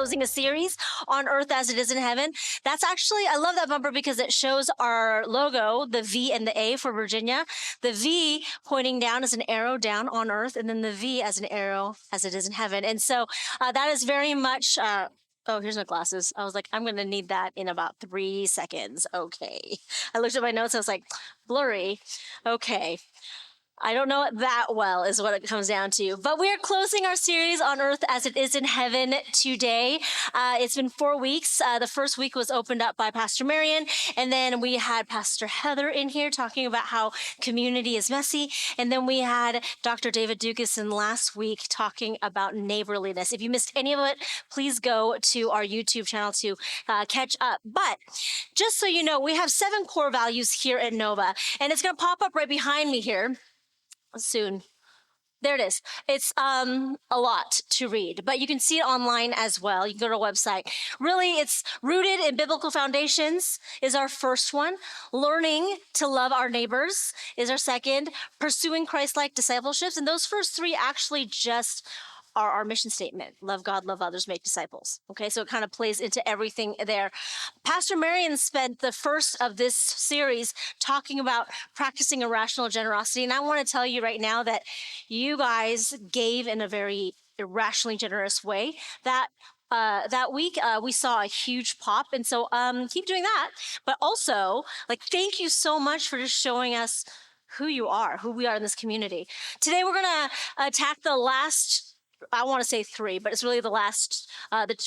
closing a series on earth as it is in heaven. That's actually, I love that bumper because it shows our logo, the V and the A for Virginia. The V pointing down as an arrow down on earth, and then the V as an arrow as it is in heaven. And so that is very much. Oh, here's my glasses. I was like, I'm going to need that in about 3 seconds. Okay. I looked at my notes. I was like, blurry. Okay. I don't know it that well is what it comes down to. But we are closing our series on earth as it is in heaven today. It's been 4 weeks. The first week was opened up by Pastor Marion. And then we had Pastor Heather in here talking about how community is messy. And then we had Dr. David Dukeson last week talking about neighborliness. If you missed any of it, please go to our YouTube channel to catch up. But just so you know, we have 7 core values here at Nova. And it's going to pop up right behind me here soon. There it is. It's a lot to read, but you can see it online as well. You can go to our website. Really, it's rooted in biblical foundations is our first one. Learning to love our neighbors is our second. Pursuing Christ-like discipleships. And those first 3 actually just are our mission statement. Love God, love others, make disciples. Okay, so it kind of plays into everything there. Pastor Marion spent the first of this series talking about practicing irrational generosity. And I want to tell you right now that you guys gave in a very irrationally generous way. That week, we saw a huge pop. And so keep doing that. But also, thank you so much for just showing us who you are, who we are in this community. Today, we're going to attack the last, I want to say 3, but it's really the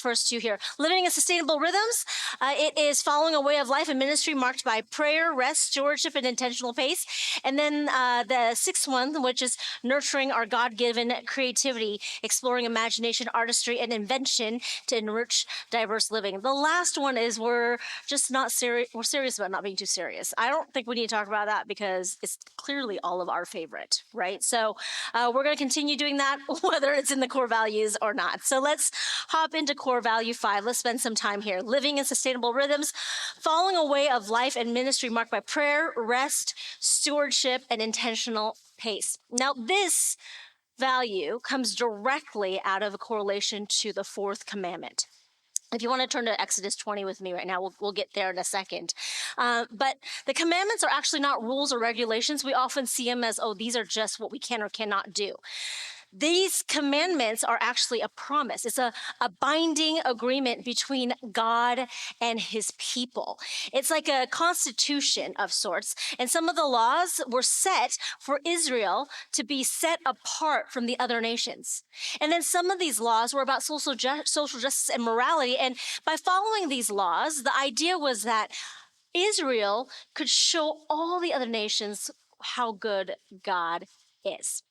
first 2 here. Living in sustainable rhythms. It is following a way of life and ministry marked by prayer, rest, stewardship, and intentional pace. And then the 6th one, which is nurturing our God-given creativity, exploring imagination, artistry, and invention to enrich diverse living. The last one is we're just not serious. We're serious about not being too serious. I don't think we need to talk about that because it's clearly all of our favorite, right? So we're going to continue doing that, whether it's in the core values or not. So let's hop into core value 5. Let's spend some time here. Living in sustainable rhythms, following a way of life and ministry marked by prayer, rest, stewardship, and intentional pace. Now, this value comes directly out of a correlation to the 4th commandment. If you want to turn to Exodus 20 with me right now, we'll get there in a second. But the commandments are actually not rules or regulations. We often see them as, oh, these are just what we can or cannot do. These commandments are actually a promise. It's a binding agreement between God and his people. It's like a constitution of sorts. And some of the laws were set for Israel to be set apart from the other nations. And then some of these laws were about social justice and morality. And by following these laws, the idea was that Israel could show all the other nations how good God is.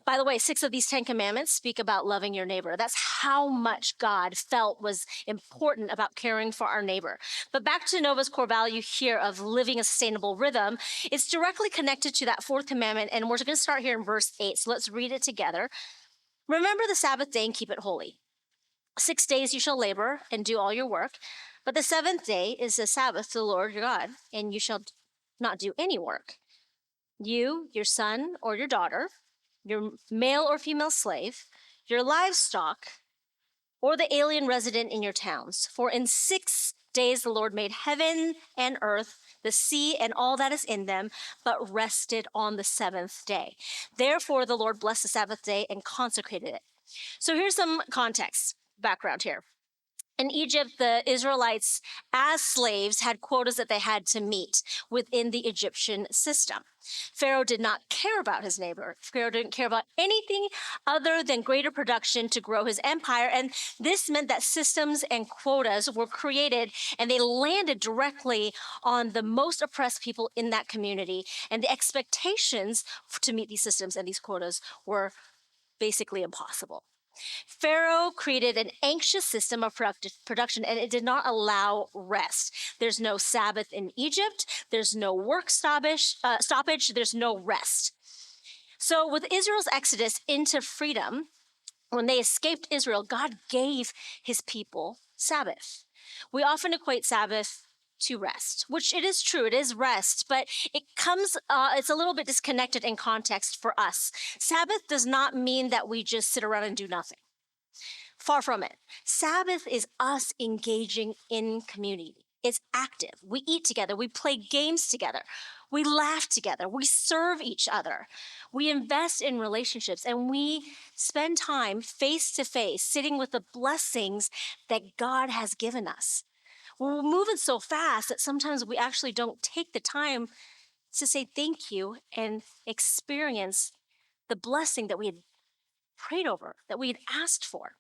By the way, 6 of these 10 commandments speak about loving your neighbor. That's how much God felt was important about caring for our neighbor. But back to Nova's core value here of living a sustainable rhythm, it's directly connected to that 4th commandment, and we're going to start here in verse 8. So let's read it together. Remember the Sabbath day and keep it holy. 6 days you shall labor and do all your work, but the 7th day is the Sabbath to the Lord your God, and you shall not do any work. You, your son or your daughter, your male or female slave, your livestock, or the alien resident in your towns. For in 6 days the Lord made heaven and earth, the sea and all that is in them, but rested on the 7th day. Therefore the Lord blessed the Sabbath day and consecrated it. So here's some context, background here. In Egypt, the Israelites, as slaves, had quotas that they had to meet within the Egyptian system. Pharaoh did not care about his neighbor. Pharaoh didn't care about anything other than greater production to grow his empire. And this meant that systems and quotas were created, and they landed directly on the most oppressed people in that community. And the expectations to meet these systems and these quotas were basically impossible. Pharaoh created an anxious system of production, and it did not allow rest. There's no Sabbath in Egypt. There's no work stoppage. There's no rest. So with Israel's exodus into freedom, when they escaped Israel, God gave his people Sabbath. We often equate Sabbath to rest, which it is true, it is rest, but it's a little bit disconnected in context for us. Sabbath does not mean that we just sit around and do nothing. Far from it. Sabbath is us engaging in community. It's active. We eat together. We play games together. We laugh together. We serve each other. We invest in relationships and we spend time face to face sitting with the blessings that God has given us. We're moving so fast that sometimes we actually don't take the time to say thank you and experience the blessing that we had prayed over, that we had asked for.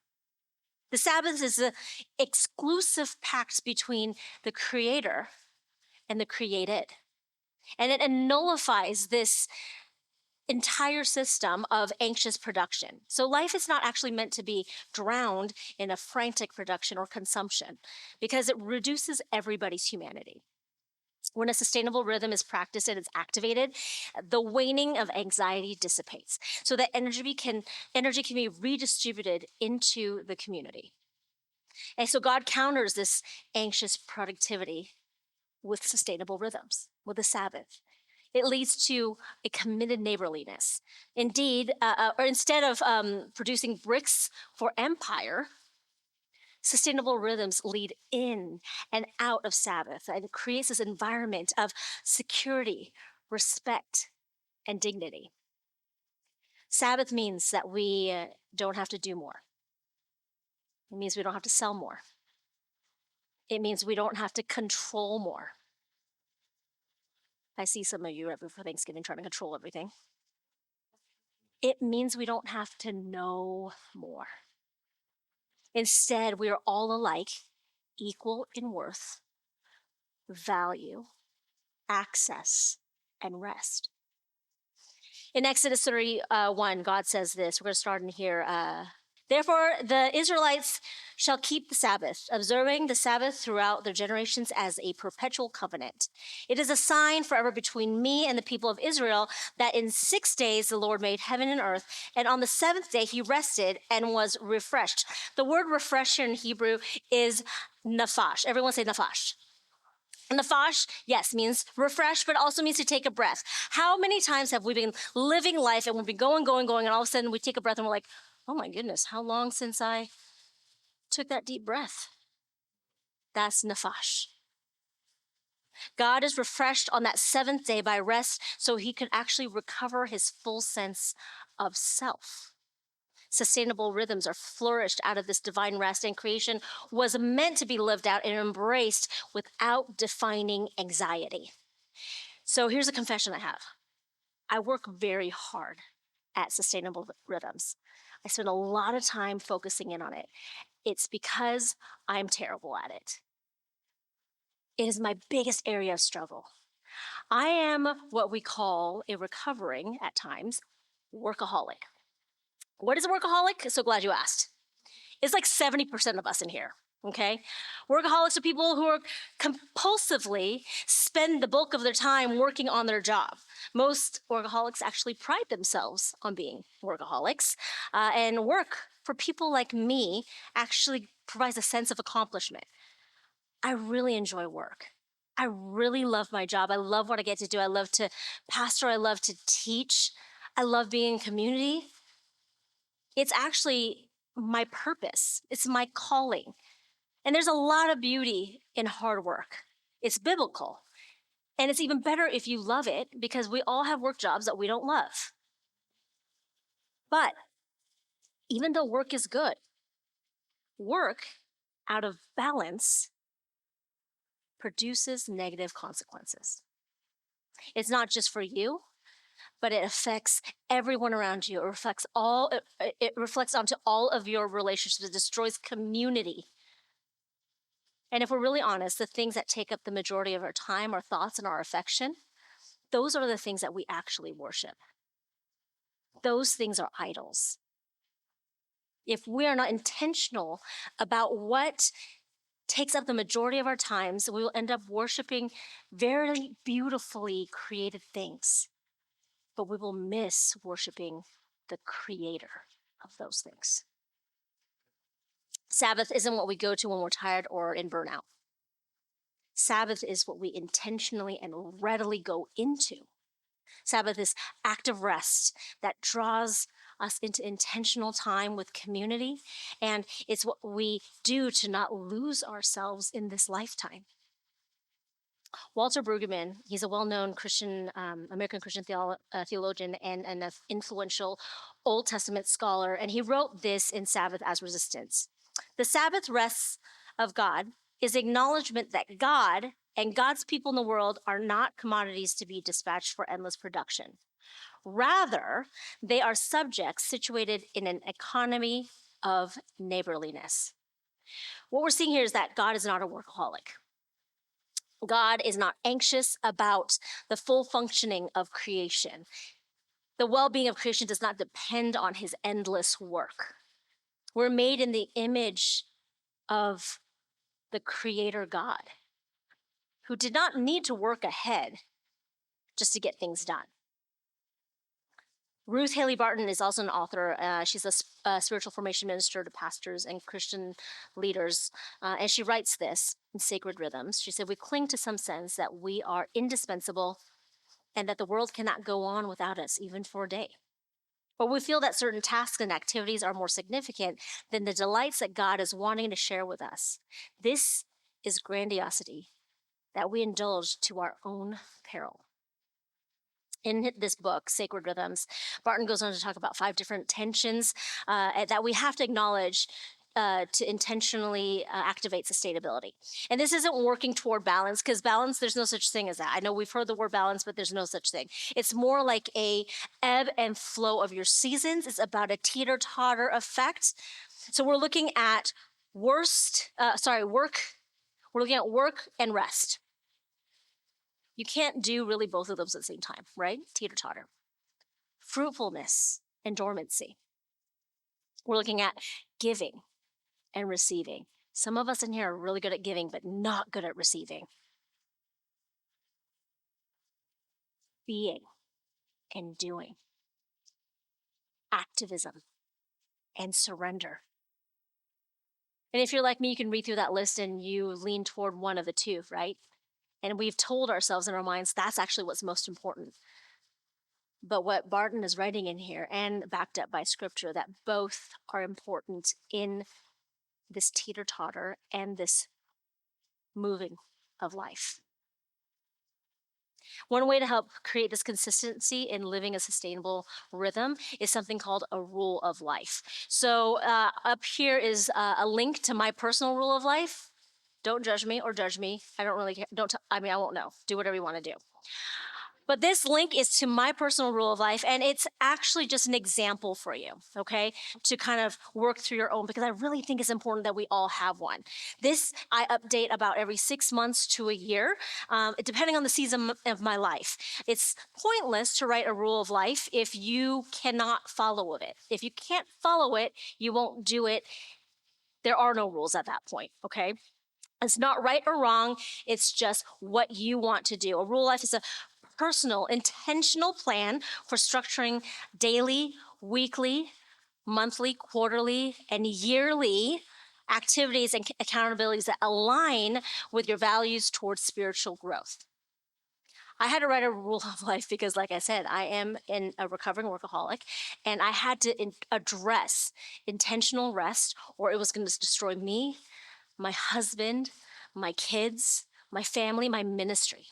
The Sabbath is the exclusive pact between the Creator and the created. And it nullifies this entire system of anxious production. So life is not actually meant to be drowned in a frantic production or consumption because it reduces everybody's humanity. When a sustainable rhythm is practiced and it's activated, the waning of anxiety dissipates so that energy can be redistributed into the community. And so God counters this anxious productivity with sustainable rhythms, with the Sabbath. It leads to a committed neighborliness. Indeed, or instead of producing bricks for empire, sustainable rhythms lead in and out of Sabbath. And it creates this environment of security, respect, and dignity. Sabbath means that we don't have to do more. It means we don't have to sell more. It means we don't have to control more. I see some of you right before Thanksgiving trying to control everything. It means we don't have to know more. Instead, we are all alike, equal in worth, value, access, and rest. In Exodus 31, God says this. We're going to start in here. Therefore, the Israelites shall keep the Sabbath, observing the Sabbath throughout their generations as a perpetual covenant. It is a sign forever between me and the people of Israel that in 6 days the Lord made heaven and earth, and on the seventh day he rested and was refreshed. The word refresh in Hebrew is nafash. Everyone say nafash. Nafash, yes, means refresh, but also means to take a breath. How many times have we been living life and we've been going, and all of a sudden we take a breath and we're like, oh my goodness, how long since I took that deep breath? That's nafash. God is refreshed on that seventh day by rest so he could actually recover his full sense of self. Sustainable rhythms are flourished out of this divine rest, and creation was meant to be lived out and embraced without defining anxiety. So here's a confession I have. I work very hard at sustainable rhythms. I spend a lot of time focusing in on it. It's because I'm terrible at it. It is my biggest area of struggle. I am what we call a recovering, at times, workaholic. What is a workaholic? So glad you asked. It's like 70% of us in here, okay? Workaholics are people who are compulsively spend the bulk of their time working on their job. Most workaholics actually pride themselves on being workaholics, and work for people like me actually provides a sense of accomplishment. I really enjoy work. I really love my job. I love what I get to do. I love to pastor. I love to teach. I love being in community. It's actually my purpose. It's my calling. And there's a lot of beauty in hard work. It's biblical. And it's even better if you love it because we all have work jobs that we don't love. But even though work is good, work out of balance produces negative consequences. It's not just for you, but it affects everyone around you. It reflects onto all of your relationships. It destroys community. And if we're really honest, the things that take up the majority of our time, our thoughts, and our affection, those are the things that we actually worship. Those things are idols. If we are not intentional about what takes up the majority of our times, we will end up worshiping very beautifully created things, but we will miss worshiping the creator of those things. Sabbath isn't what we go to when we're tired or in burnout. Sabbath is what we intentionally and readily go into. Sabbath is active rest that draws us into intentional time with community. And it's what we do to not lose ourselves in this lifetime. Walter Brueggemann, he's a well-known Christian, American Christian theologian and an influential Old Testament scholar, and he wrote this in Sabbath as Resistance. The Sabbath rest of God is acknowledgement that God and God's people in the world are not commodities to be dispatched for endless production. Rather, they are subjects situated in an economy of neighborliness. What we're seeing here is that God is not a workaholic. God is not anxious about the full functioning of creation. The well-being of creation does not depend on his endless work. We're made in the image of the Creator God, who did not need to work ahead just to get things done. Ruth Haley Barton is also an author. She's a spiritual formation minister to pastors and Christian leaders. And she writes this in Sacred Rhythms. She said, "We cling to some sense that we are indispensable and that the world cannot go on without us, even for a day. But we feel that certain tasks and activities are more significant than the delights that God is wanting to share with us. This is grandiosity that we indulge to our own peril." In this book, Sacred Rhythms, Barton goes on to talk about 5 different tensions that we have to acknowledge to intentionally activate sustainability. And this isn't working toward balance, because balance, there's no such thing as that. I know we've heard the word balance, but there's no such thing. It's more like a ebb and flow of your seasons. It's about a teeter-totter effect. So we're looking at work. We're looking at work and rest. You can't do really both of those at the same time, right? Teeter-totter. Fruitfulness and dormancy. We're looking at giving and receiving. Some of us in here are really good at giving, but not good at receiving. Being and doing. Activism and surrender. And if you're like me, you can read through that list and you lean toward one of the two, right? And we've told ourselves in our minds that's actually what's most important. But what Barton is writing in here, and backed up by scripture, that both are important in this teeter-totter and this moving of life. One way to help create this consistency in living a sustainable rhythm is something called a rule of life. So up here is a link to my personal rule of life. Don't judge me or judge me. I don't really care. I won't know. Do whatever you want to do. But this link is to my personal rule of life, and it's actually just an example for you, okay, to kind of work through your own, because I really think it's important that we all have one. This I update about every 6 months to a year, depending on the season of my life. It's pointless to write a rule of life if you cannot follow it. If you can't follow it, you won't do it. There are no rules at that point, okay? It's not right or wrong. It's just what you want to do. A rule of life is a personal, intentional plan for structuring daily, weekly, monthly, quarterly, and yearly activities and accountabilities that align with your values towards spiritual growth. I had to write a rule of life because, like I said, I am a recovering workaholic, and I had to address intentional rest, or it was going to destroy me, my husband, my kids, my family, my ministry.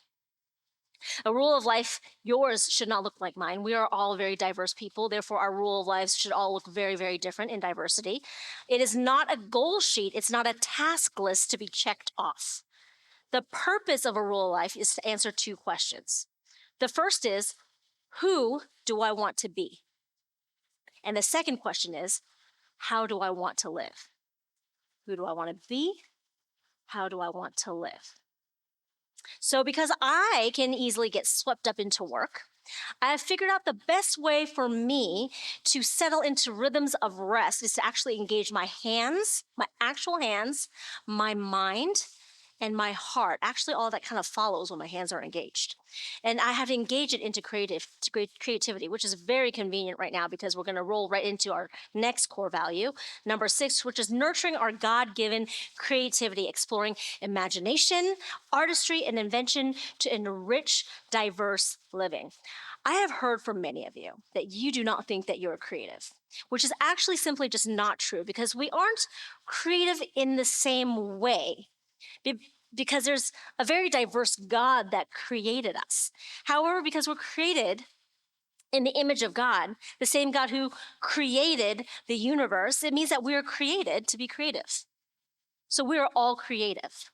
A rule of life, yours should not look like mine. We are all very diverse people. Therefore, our rule of lives should all look very, very different in diversity. It is not a goal sheet. It's not a task list to be checked off. The purpose of a rule of life is to answer 2 questions. The first is, who do I want to be? And the second question is, how do I want to live? Who do I want to be? How do I want to live? So because I can easily get swept up into work, I have figured out the best way for me to settle into rhythms of rest is to actually engage my hands, my actual hands, my mind, and my heart. Actually, all that kind of follows when my hands are engaged. And I have to engage it into creativity, which is very convenient right now because we're going to roll right into our next core value, number 6, which is nurturing our God-given creativity, exploring imagination, artistry, and invention to enrich diverse living. I have heard from many of you that you do not think that you're creative, which is actually simply just not true because we aren't creative in the same way. Because there's a very diverse God that created us. However, because we're created in the image of God, the same God who created the universe, it means that we are created to be creative. So we are all creative.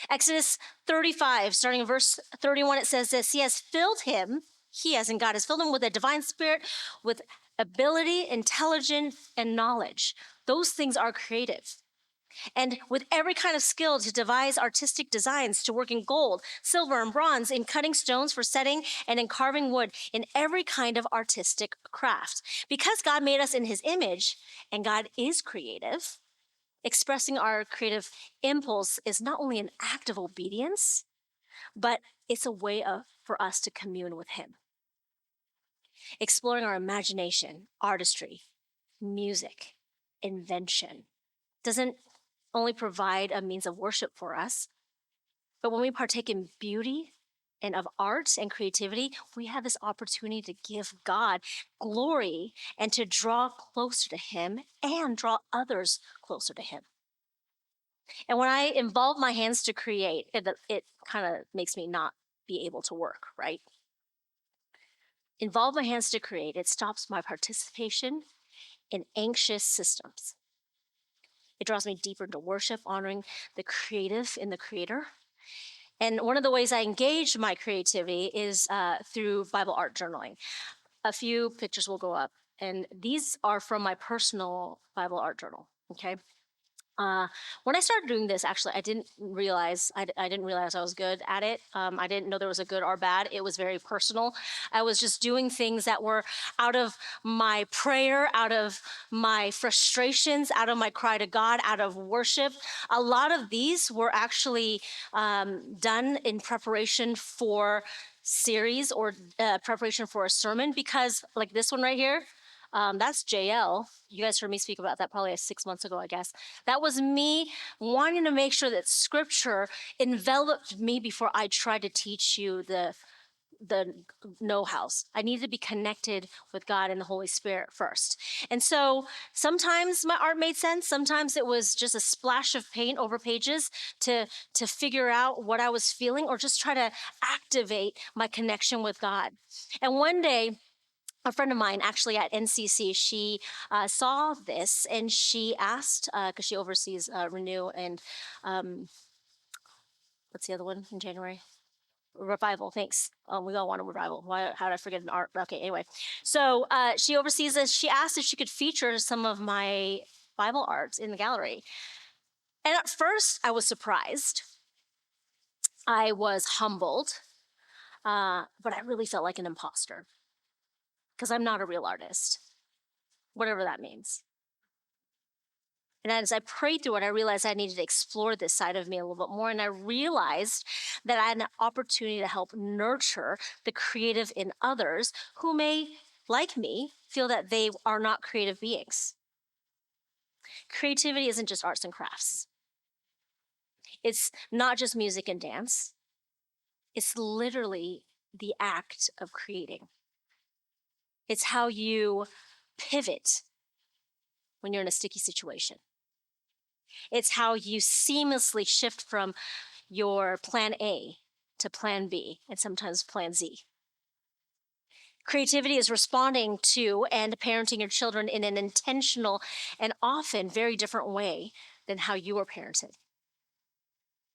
Exodus 35, starting in verse 31, it says this: He has filled him, he as in God has filled him with a divine spirit, with ability, intelligence, and knowledge. Those things are creative. And with every kind of skill to devise artistic designs, to work in gold, silver, and bronze, in cutting stones for setting, and in carving wood, in every kind of artistic craft. Because God made us in his image, and God is creative, expressing our creative impulse is not only an act of obedience, but it's a way for us to commune with him. Exploring our imagination, artistry, music, invention doesn't only provide a means of worship for us, but when we partake in beauty and of art and creativity, we have this opportunity to give God glory and to draw closer to him and draw others closer to him. And when I involve my hands to create, it kind of makes me not be able to work, right? Involve my hands to create, it stops my participation in anxious systems. It draws me deeper into worship, honoring the creative in the creator. And one of the ways I engage my creativity is through Bible art journaling. A few pictures will go up, and these are from my personal Bible art journal. Okay. When I started doing this, actually, I didn't realize I was good at it. I didn't know there was a good or bad. It was very personal. I was just doing things that were out of my prayer, out of my frustrations, out of my cry to God, out of worship. A lot of these were actually done in preparation for series or preparation for a sermon, because like this one right here, that's JL. You guys heard me speak about that probably 6 months ago, I guess. That was me wanting to make sure that scripture enveloped me before I tried to teach you the know-hows. I needed to be connected with God and the Holy Spirit first. And so sometimes my art made sense. Sometimes it was just a splash of paint over pages to figure out what I was feeling, or just try to activate my connection with God. And one day, a friend of mine actually at NCC, she saw this and she asked, because she oversees Renew and what's the other one in January? Revival, thanks. We all want a revival. Why? How did I forget an art? Okay, anyway. So she oversees this. She asked if she could feature some of my Bible art in the gallery. And at first, I was surprised. I was humbled, but I really felt like an imposter because I'm not a real artist, whatever that means. And as I prayed through it, I realized I needed to explore this side of me a little bit more. And I realized that I had an opportunity to help nurture the creative in others who may, like me, feel that they are not creative beings. Creativity isn't just arts and crafts, it's not just music and dance, it's literally the act of creating. It's how you pivot when you're in a sticky situation. It's how you seamlessly shift from your plan A to plan B and sometimes plan Z. Creativity is responding to and parenting your children in an intentional and often very different way than how you were parented.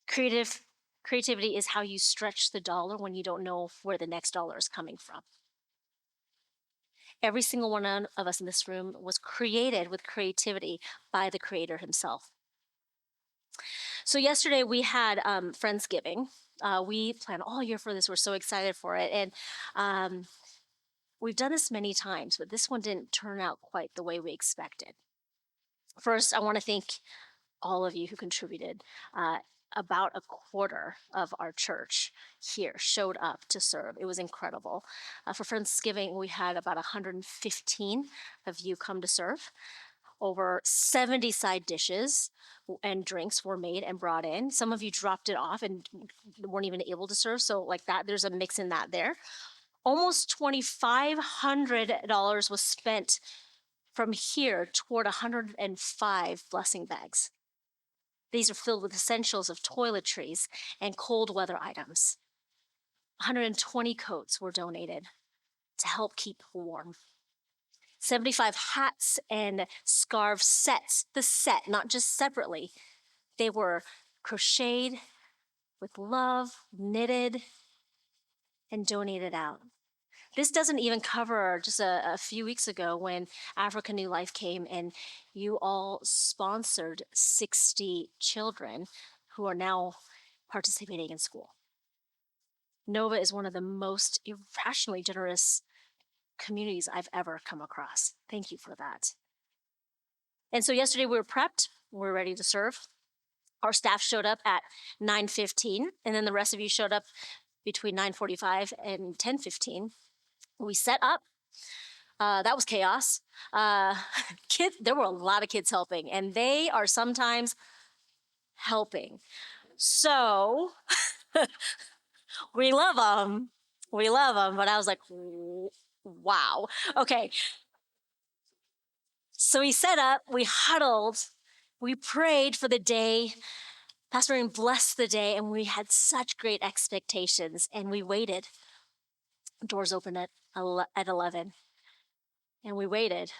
Creativity is how you stretch the dollar when you don't know where the next dollar is coming from. Every single one of us in this room was created with creativity by the Creator Himself. So yesterday we had Friendsgiving. We planned all year for this. We're so excited for it, and we've done this many times, but this one didn't turn out quite the way we expected. First, I want to thank all of you who contributed. About a quarter of our church here showed up to serve. It was incredible. For Friendsgiving, we had about 115 of you come to serve. Over 70 side dishes and drinks were made and brought in. Some of you dropped it off and weren't even able to serve. So like that, there's a mix in that there. Almost $2,500 was spent from here toward 105 blessing bags. These are filled with essentials of toiletries and cold weather items. 120 coats were donated to help keep warm. 75 hats and scarf sets, the set, not just separately. They were crocheted with love, knitted, and donated out. This doesn't even cover just a few weeks ago when Africa New Life came and you all sponsored 60 children who are now participating in school. Nova is one of the most irrationally generous communities I've ever come across. Thank you for that. And so yesterday we were prepped, we were ready to serve. Our staff showed up at 9:15, and then the rest of you showed up between 9:45 and 10:15. We set up. That was chaos. There were a lot of kids helping, and they are sometimes helping. So we love them. We love them. But I was like, wow. Okay. So we set up, we huddled, we prayed for the day. Pastor Marion blessed the day, and we had such great expectations, and we waited. Doors opened at 11, and we waited.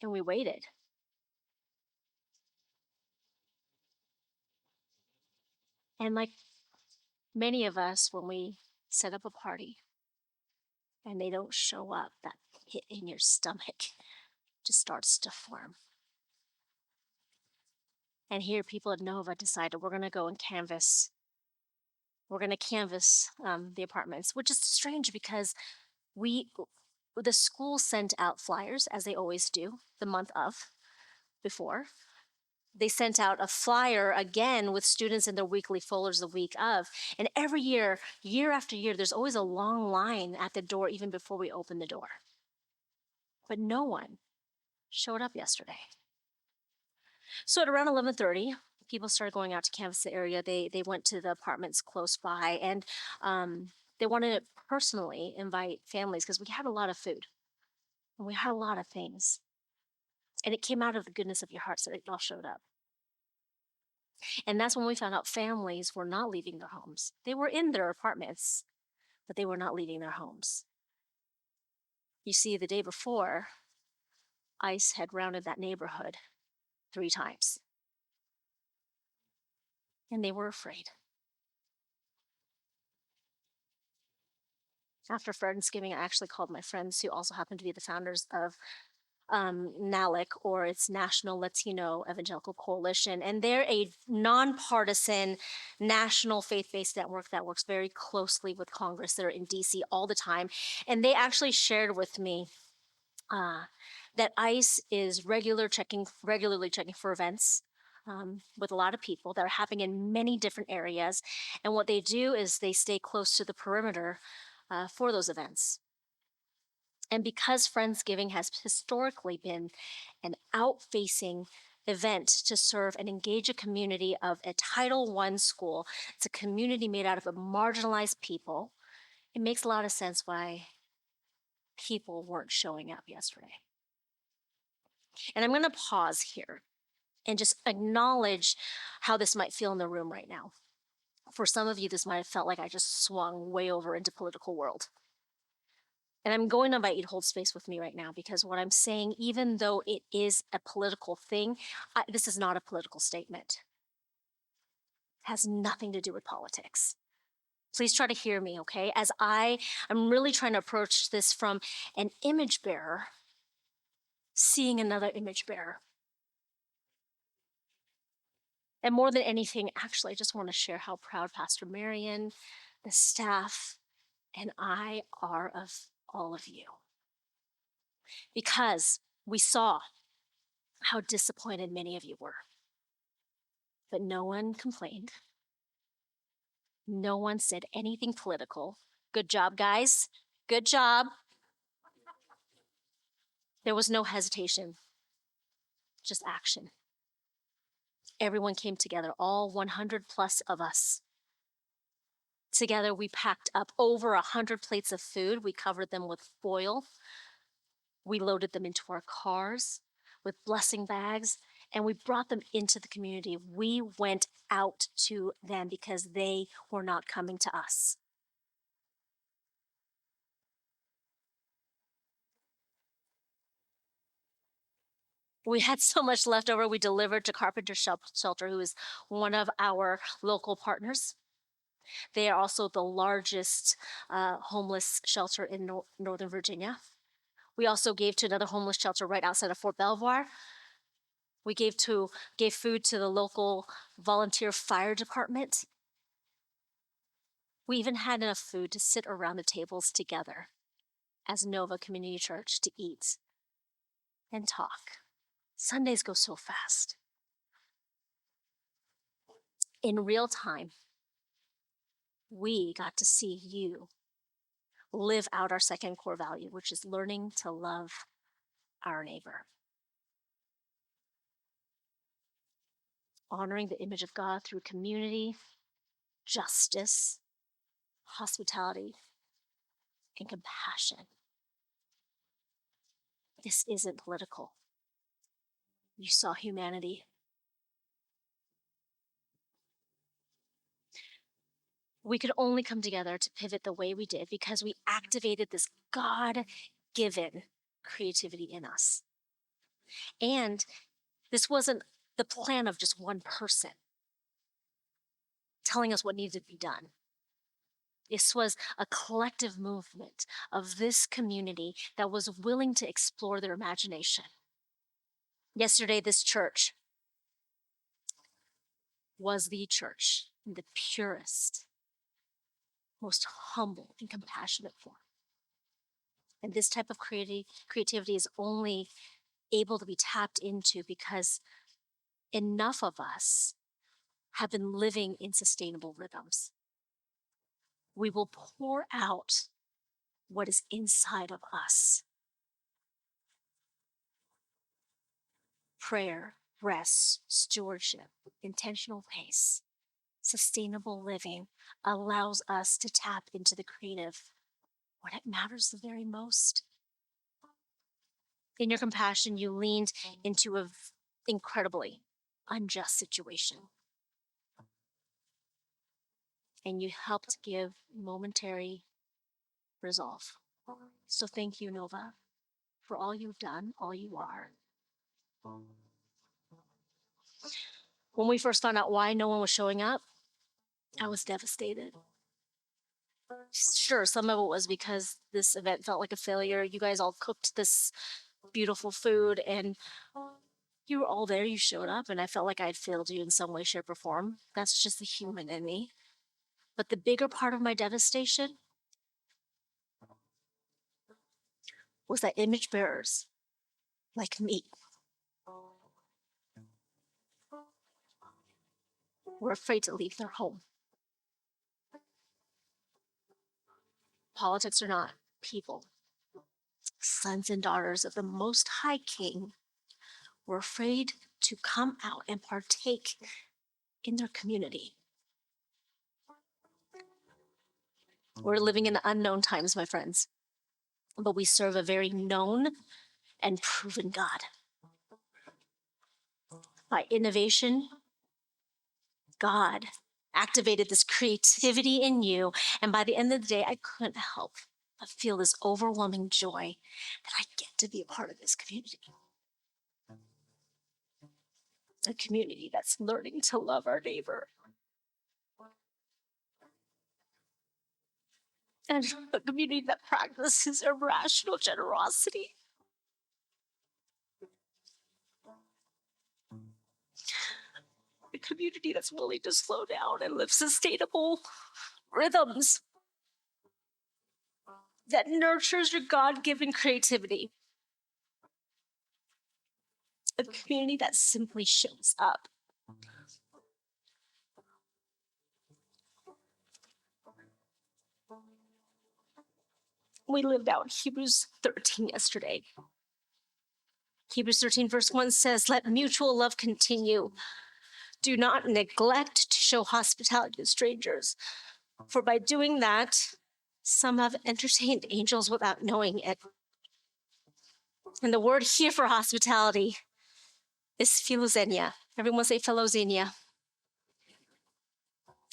And we waited. And like many of us, when we set up a party and they don't show up, that pit in your stomach just starts to form. And here, people at Nova decided we're going to go and canvass. We're going to canvass the apartments, which is strange because the school sent out flyers, as they always do, the month of before. They sent out a flyer again with students in their weekly folders the week of. And every year, year after year, there's always a long line at the door even before we open the door. But no one showed up yesterday. So at around 11:30, people started going out to canvass the area. They went to the apartments close by, and they wanted to personally invite families because we had a lot of food and we had a lot of things. And it came out of the goodness of your hearts that it all showed up. And that's when we found out families were not leaving their homes. They were in their apartments, but they were not leaving their homes. You see, the day before, ICE had rounded that neighborhood 3 times. And they were afraid. After Friendsgiving, I actually called my friends who also happen to be the founders of NALIC, or its National Latino Evangelical Coalition. And they're a nonpartisan national faith-based network that works very closely with Congress. They're in DC all the time. And they actually shared with me that ICE is regularly checking for events with a lot of people that are happening in many different areas. And what they do is they stay close to the perimeter for those events. And because Friendsgiving has historically been an out-facing event to serve and engage a community of a Title I school, it's a community made out of marginalized people. It makes a lot of sense why people weren't showing up yesterday. And I'm going to pause here and just acknowledge how this might feel in the room right now. For some of you, this might have felt like I just swung way over into political world. And I'm going to invite you to hold space with me right now, because what I'm saying, even though it is a political thing, this is not a political statement. It has nothing to do with politics. Please try to hear me, okay? As I'm really trying to approach this from an image bearer seeing another image bearer. And more than anything, actually, I just want to share how proud Pastor Marion, the staff, and I are of all of you. Because we saw how disappointed many of you were. But no one complained. No one said anything political. Good job, guys. Good job. There was no hesitation, just action. Everyone came together, all 100 plus of us. Together, we packed up over 100 plates of food. We covered them with foil. We loaded them into our cars with blessing bags, and we brought them into the community. We went out to them because they were not coming to us. We had so much left over, we delivered to Carpenter Shelter, who is one of our local partners. They are also the largest homeless shelter in Northern Virginia. We also gave to another homeless shelter right outside of Fort Belvoir. We gave food to the local volunteer fire department. We even had enough food to sit around the tables together as Nova Community Church to eat and talk. Sundays go so fast. In real time, we got to see you live out our second core value, which is learning to love our neighbor. Honoring the image of God through community, justice, hospitality, and compassion. This isn't political. You saw humanity. We could only come together to pivot the way we did because we activated this God-given creativity in us. And this wasn't the plan of just one person telling us what needed to be done. This was a collective movement of this community that was willing to explore their imagination. Yesterday, this church was the church in the purest, most humble and compassionate form. And this type of creativity is only able to be tapped into because enough of us have been living in sustainable rhythms. We will pour out what is inside of us. Prayer, rest, stewardship, intentional pace, sustainable living allows us to tap into the creative when it matters the very most. In your compassion, you leaned into an incredibly unjust situation. And you helped give momentary resolve. So thank you, Nova, for all you've done, all you are. When we first found out why no one was showing up, I was devastated. Sure, some of it was because this event felt like a failure. You guys all cooked this beautiful food and you were all there, you showed up, and I felt like I'd failed you in some way, shape, or form. That's just the human in me. But the bigger part of my devastation was that image bearers like me were afraid to leave their home. Politics or not, people, sons and daughters of the Most High King, were afraid to come out and partake in their community. We're living in unknown times, my friends, but we serve a very known and proven God. By innovation, God activated this creativity in you, and by the end of the day, I couldn't help but feel this overwhelming joy that I get to be a part of this community. A community that's learning to love our neighbor. And a community that practices irrational generosity. A community that's willing to slow down and live sustainable rhythms. That nurtures your God-given creativity. A community that simply shows up. We lived out Hebrews 13 yesterday. Hebrews 13 verse 1 says, "Let mutual love continue. Do not neglect to show hospitality to strangers, For by doing that, some have entertained angels without knowing it. And the word here for hospitality is philoxenia. Everyone say philoxenia.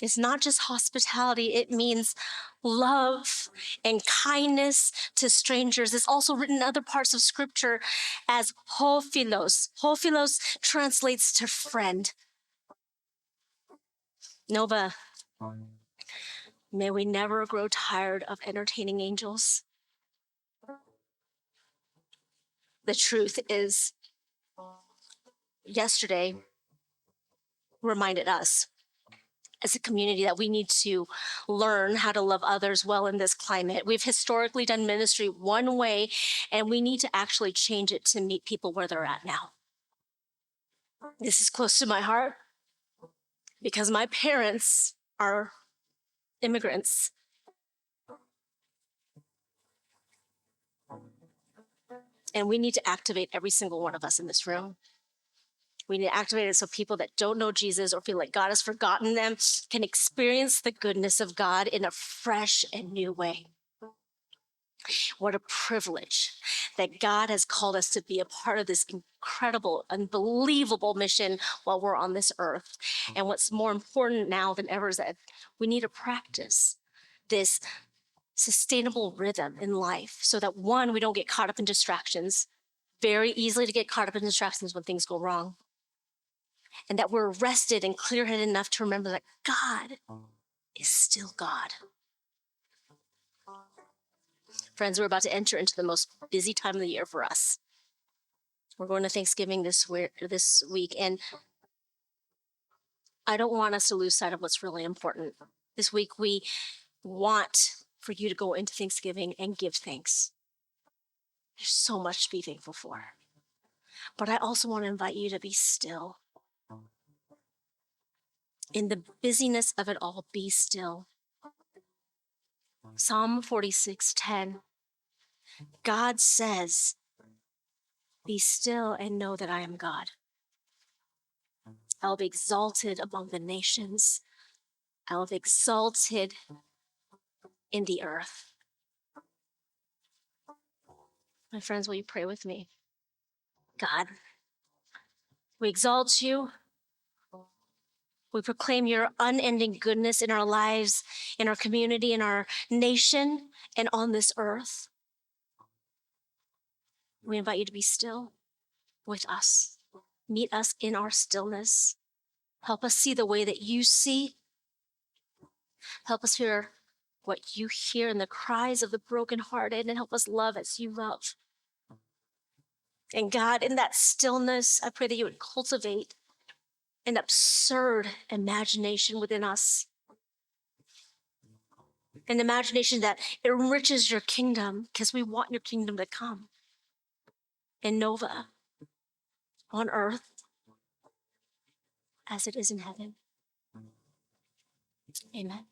It's not just hospitality, it means love and kindness to strangers. It's also written in other parts of scripture as hophilos. Hophilos translates to friend. Nova, may we never grow tired of entertaining angels. The truth is, yesterday reminded us as a community that we need to learn how to love others well in this climate. We've historically done ministry one way, and we need to actually change it to meet people where they're at now. This is close to my heart because my parents are immigrants. And we need to activate every single one of us in this room. We need to activate it so people that don't know Jesus or feel like God has forgotten them can experience the goodness of God in a fresh and new way. What a privilege that God has called us to be a part of this incredible, unbelievable mission while we're on this earth. And what's more important now than ever is that we need to practice this sustainable rhythm in life so that, one, we don't get caught up in distractions. Very easily to get caught up in distractions when things go wrong. And that we're rested and clear-headed enough to remember that God is still God. Friends, we're about to enter into the most busy time of the year for us. We're going to Thanksgiving this week, and I don't want us to lose sight of what's really important. This week, we want for you to go into Thanksgiving and give thanks. There's so much to be thankful for. But I also want to invite you to be still. In the busyness of it all, be still. Psalm 46:10. God says, "Be still and know that I am God. I will be exalted among the nations. I will be exalted in the earth." My friends, will you pray with me? God, we exalt you. We proclaim your unending goodness in our lives, in our community, in our nation, and on this earth. We invite you to be still with us. Meet us in our stillness. Help us see the way that you see. Help us hear what you hear in the cries of the brokenhearted, and help us love as you love. And God, in that stillness, I pray that you would cultivate an absurd imagination within us. An imagination that enriches your kingdom, because we want your kingdom to come in Nova, on earth, as it is in heaven. Amen.